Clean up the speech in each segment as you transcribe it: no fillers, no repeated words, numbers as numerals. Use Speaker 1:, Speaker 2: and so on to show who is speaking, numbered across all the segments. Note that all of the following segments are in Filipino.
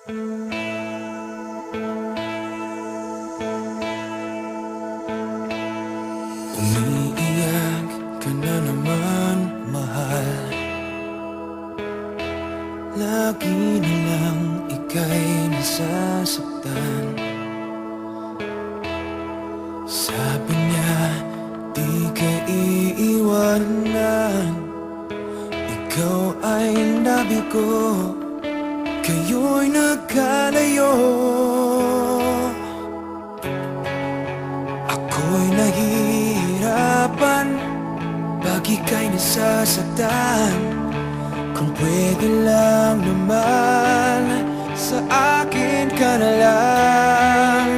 Speaker 1: Umiiyak ka na naman, mahal. Lagi na lang ika'y nasasaktan. Sabi niya, di ka iiwanan. Ikaw ay nabigo, kayo'y nagkalayo. Ako'y nahihirapan pag ika'y nasasaktan. Kung pwede lang naman, sa akin ka na lang.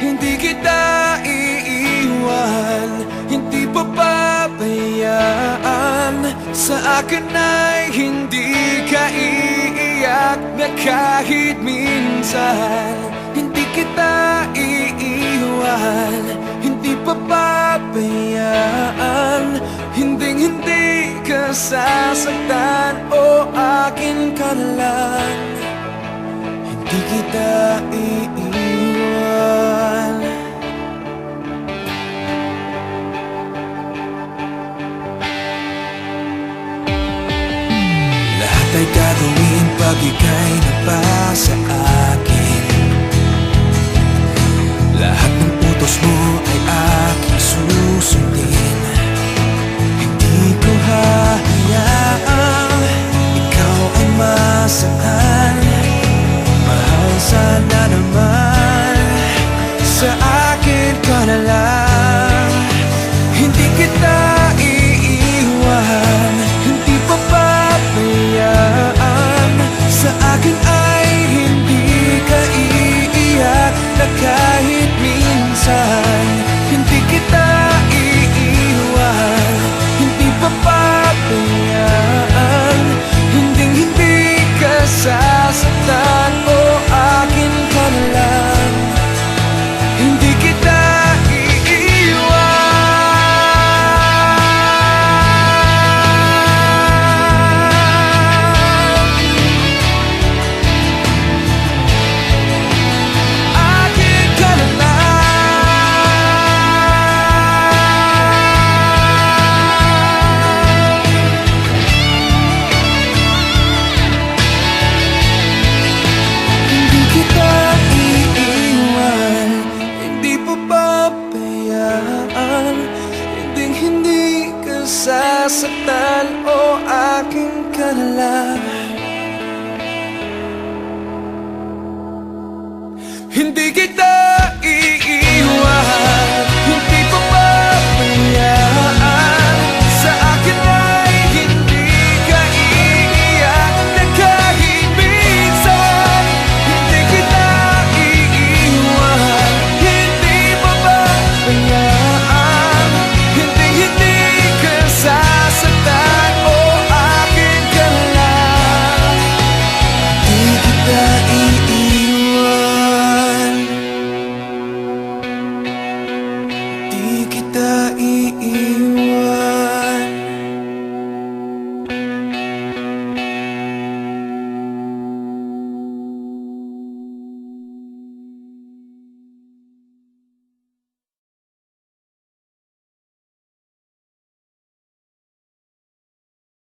Speaker 1: Hindi kita iiwan, hindi papabayaan. Sa akin ay hindi ka iiyak na kahit minsan. Hindi kita iiwan, hindi papabayaan. Hinding-hindi ka sasaktan, o akin ka na lang. Hindi kita iiwan. Lahat ay gagawin pag ika'y napasa akin. Lahat ng utos mo ay aking susundin. Hindi ko hahayaang ikaw ay masaktan. Mahal, sana naman sa akin ka na lang. Hindi kita iiwan, hindi papabayaan. Sa akin ay hindi ka iiyak na kahit minsan. Hindi kita iiwan, hindi papabayaan. Hinding-hindi ka sasaktan, o akin ka na lang. Hindi kita sasaktan, o akin ka na lang. Hindi kita